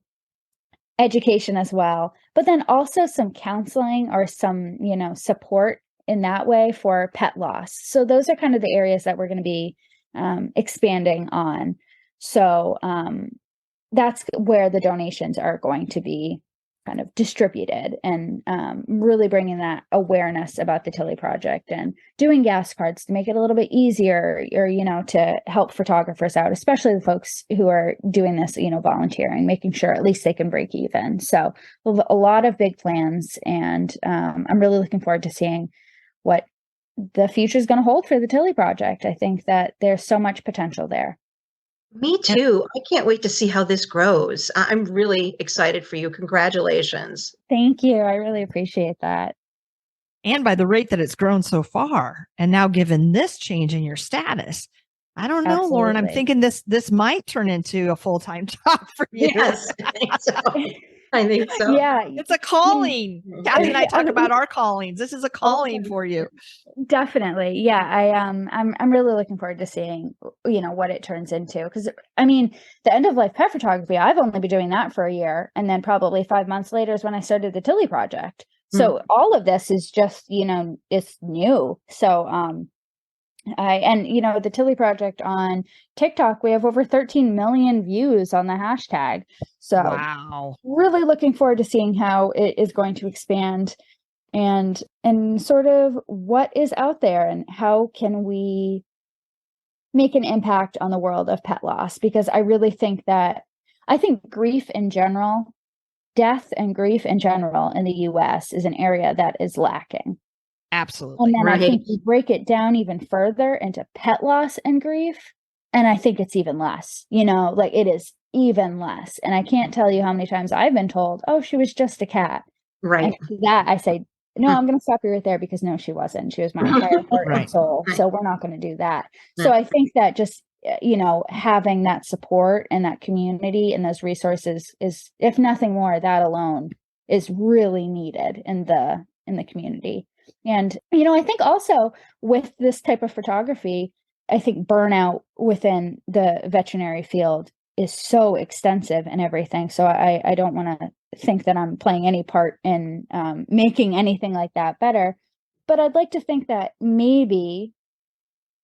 education as well, but then also some counseling or some, support in that way for pet loss. So those are kind of the areas that we're going to be expanding on. So that's where the donations are going to be kind of distributed, and really bringing that awareness about the Tilly Project and doing gas cards to make it a little bit easier, or, to help photographers out, especially the folks who are doing this, volunteering, making sure at least they can break even. So a lot of big plans, and I'm really looking forward to seeing what the future is going to hold for the Tilly Project. I think that there's so much potential there. Me too. I can't wait to see how this grows. I'm really excited for you. Congratulations. Thank you. I really appreciate that. And by the rate that it's grown so far, and now given this change in your status, I don't know, Lauren. I'm Absolutely. thinking this might turn into a full-time job for you. Yes, I think so. I think so. Yeah, It's a calling. Kathy and I talk about our callings. This is a calling Okay. for you. definitely. Yeah, I'm really looking forward to seeing, what it turns into. Because I mean, the end of life pet photography, I've only been doing that for a year, and then probably 5 months later is when I started the Tilly project. So all of this is just, it's new. So the Tilly project on TikTok, we have over 13 million views on the hashtag. So Wow. really looking forward to seeing how it is going to expand and sort of what is out there and how can we make an impact on the world of pet loss, because I really think grief in general, death and grief in general in the US is an area that is lacking. Absolutely. And then I Right. think you break it down even further into pet loss and grief, and I think it's even less, like it is even less. And I can't tell you how many times I've been told, oh, she was just a cat. Right. And to that I say, no, I'm going to stop you right there, because no, she wasn't. She was my entire heart Right. and soul. Right. So we're not going to do that. So I think that just, having that support and that community and those resources is, if nothing more, that alone is really needed in the community. And, I think also with this type of photography, I think burnout within the veterinary field is so extensive and everything. So I don't want to think that I'm playing any part in making anything like that better. But I'd like to think that maybe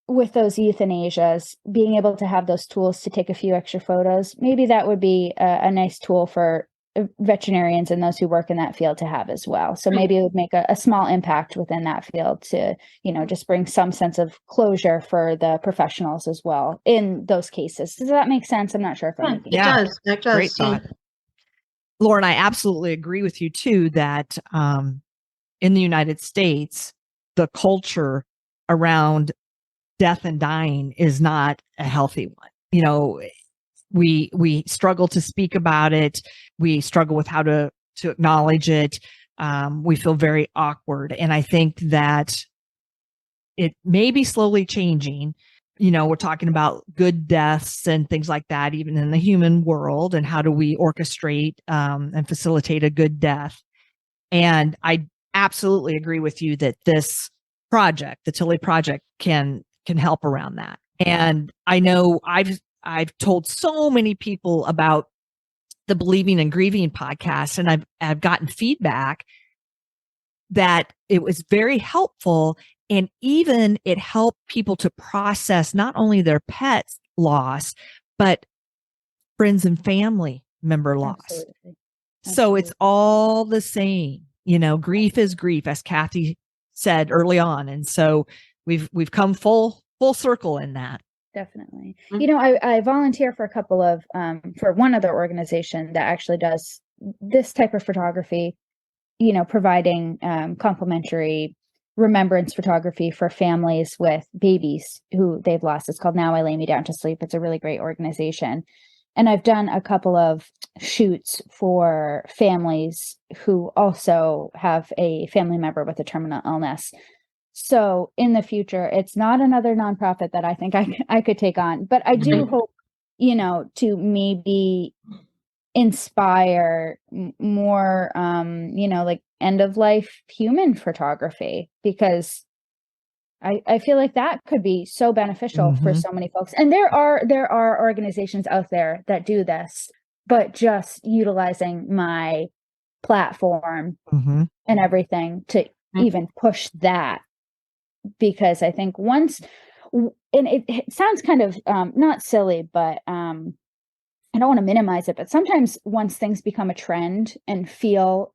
with those euthanasias, being able to have those tools to take a few extra photos, maybe that would be a nice tool for veterinarians and those who work in that field to have as well. So maybe it would make a small impact within that field to, just bring some sense of closure for the professionals as well in those cases. Does that make sense? I'm not sure if I'm making Yeah. It does. That does. Great Yeah. thought. Lauren, I absolutely agree with you too, that in the United States, the culture around death and dying is not a healthy one. We struggle to speak about it. We struggle with how to acknowledge it. We feel very awkward. And I think that it may be slowly changing. We're talking about good deaths and things like that, even in the human world, and how do we orchestrate and facilitate a good death. And I absolutely agree with you that this project, the Tilly project, can help around that. And I know I've told so many people about the Believing and Grieving podcast, and I've gotten feedback that it was very helpful. And even it helped people to process not only their pets loss, but friends and family member loss. Absolutely. So it's all the same, grief is grief, as Kathy said early on. And so we've come full circle in that. Definitely. I volunteer for a couple of, for one other organization that actually does this type of photography, providing complimentary remembrance photography for families with babies who they've lost. It's called Now I Lay Me Down to Sleep. It's a really great organization. And I've done a couple of shoots for families who also have a family member with a terminal illness. So in the future, it's not another nonprofit that I think I could take on, but I do hope, to maybe inspire more, like end of life human photography, because I feel like that could be so beneficial for so many folks. And there are organizations out there that do this, but just utilizing my platform and everything to even push that. Because I think once, and it sounds kind of not silly, but I don't want to minimize it, but sometimes once things become a trend and feel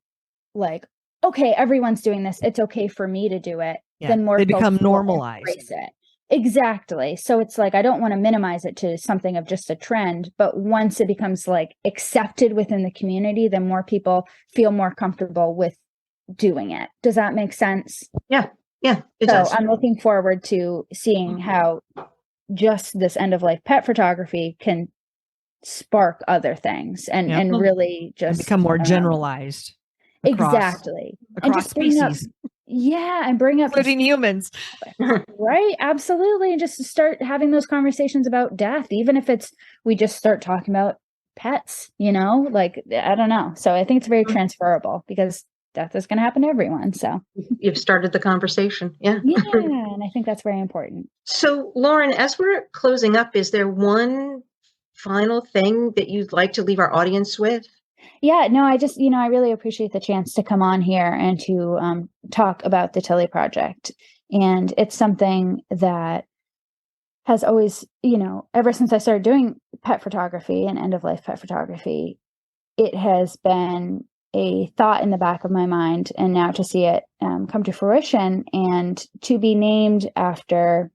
like, okay, everyone's doing this, it's okay for me to do it, then more they folks become will normalized. embrace it. Exactly. So it's like, I don't want to minimize it to something of just a trend, but once it becomes like accepted within the community, then more people feel more comfortable with doing it. Does that make sense? Yeah. Yeah. It So does. I'm looking forward to seeing how just this end of life pet photography can spark other things and really And just become more generalized. exactly. And Across just bring up, species. and bring up including humans. right, absolutely, and just start having those conversations about death, even if it's we just start talking about pets, like I don't know. So I think it's very transferable because death is going to happen to everyone. So you've started the conversation. Yeah. And I think that's very important. So Lauren, as we're closing up, is there one final thing that you'd like to leave our audience with? Yeah, no, I just, I really appreciate the chance to come on here and to talk about the Tilly Project. And it's something that has always, ever since I started doing pet photography and end-of-life pet photography, it has been a thought in the back of my mind. And now to see it come to fruition and to be named after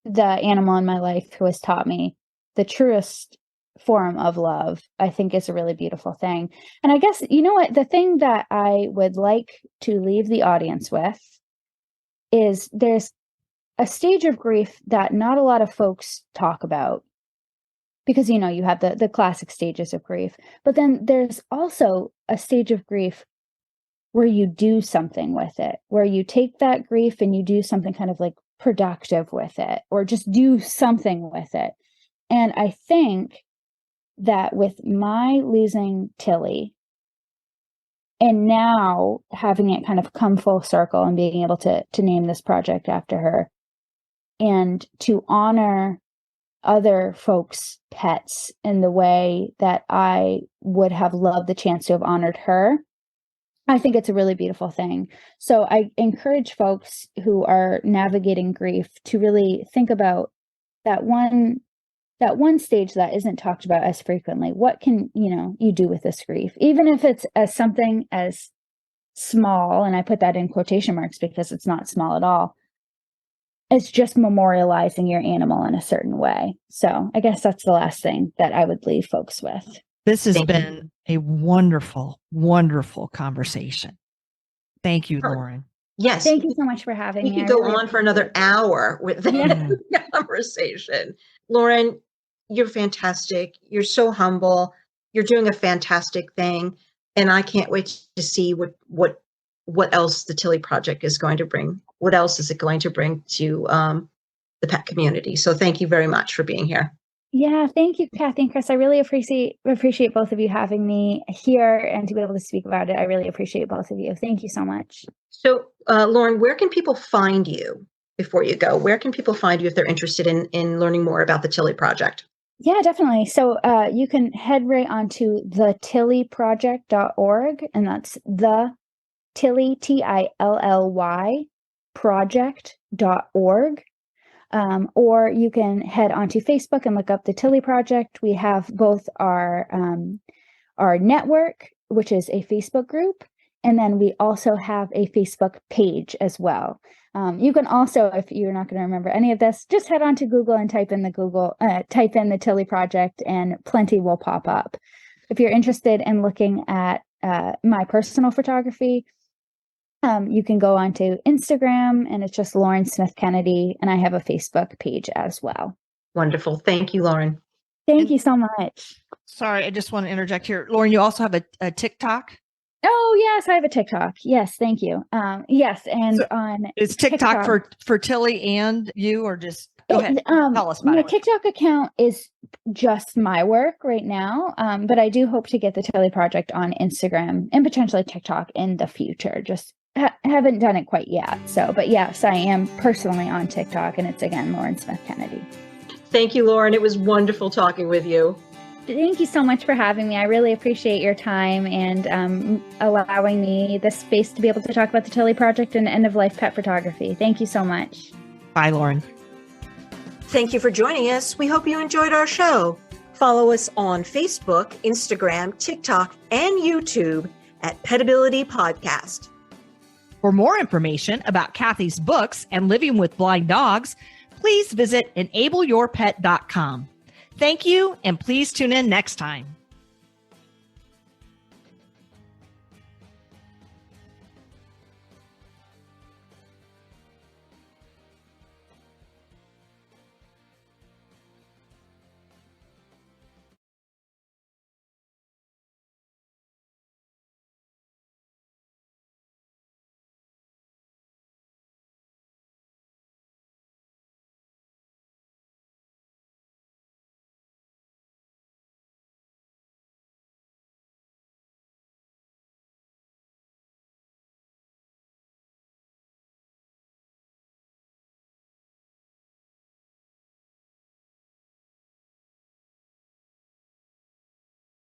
the animal in my life who has taught me the truest form of love, I think is a really beautiful thing. And I guess, you know what, the thing that I would like to leave the audience with is there's a stage of grief that not a lot of folks talk about because, you have the classic stages of grief, but then there's also a stage of grief where you do something with it, where you take that grief and you do something kind of like productive with it, or just do something with it. And I think that with my losing Tilly and now having it kind of come full circle and being able to name this project after her and to honor other folks' pets in the way that I would have loved the chance to have honored her, I think it's a really beautiful thing. So I encourage folks who are navigating grief to really think about that one stage that isn't talked about as frequently. What can, you do with this grief? Even if it's as something as small, and I put that in quotation marks because it's not small at all, it's just memorializing your animal in a certain way. So I guess that's the last thing that I would leave folks with. This has been a wonderful, wonderful conversation. Thank you, Lauren. Yes. Thank you so much for having me. We could go on for another hour with that conversation. Lauren, you're fantastic. You're so humble. You're doing a fantastic thing. And I can't wait to see what else the Tilly Project is going to bring. What else is it going to bring to the pet community? So thank you very much for being here. Yeah, thank you, Kathy and Chris. I really appreciate both of you having me here and to be able to speak about it. I really appreciate both of you. Thank you so much. So, Lauren, where can people find you before you go? Where can people find you if they're interested in learning more about the Tilly Project? Yeah, definitely. So you can head right onto thetillyproject.org, and that's the Tilly, TILLY, project.org. Or you can head onto Facebook and look up the Tilly Project. We have both our network, which is a Facebook group, and then we also have a Facebook page as well. You can also, if you're not going to remember any of this, just head on to Google and type in the Tilly Project, and plenty will pop up. If you're interested in looking at my personal photography, you can go onto Instagram, and it's just Lauren Smith Kennedy, and I have a Facebook page as well. Wonderful. Thank you, Lauren. Thank you so much. Sorry, I just want to interject here. Lauren, you also have a TikTok? Oh, yes, I have a TikTok. Yes, thank you. Yes, and so on is TikTok for Tilly and you, or just go ahead, tell us about my it. TikTok account is just my work right now, but I do hope to get the Tilly Project on Instagram and potentially TikTok in the future. Just haven't done it quite yet. So, but yes, I am personally on TikTok, and it's again Lauren Smith Kennedy. Thank you, Lauren. It was wonderful talking with you. Thank you so much for having me. I really appreciate your time and allowing me the space to be able to talk about the Tilly Project and end-of-life pet photography. Thank you so much. Bye, Lauren. Thank you for joining us. We hope you enjoyed our show. Follow us on Facebook, Instagram, TikTok, and YouTube at Petability Podcast. For more information about Kathy's books and living with blind dogs, please visit enableyourpet.com. Thank you, and please tune in next time.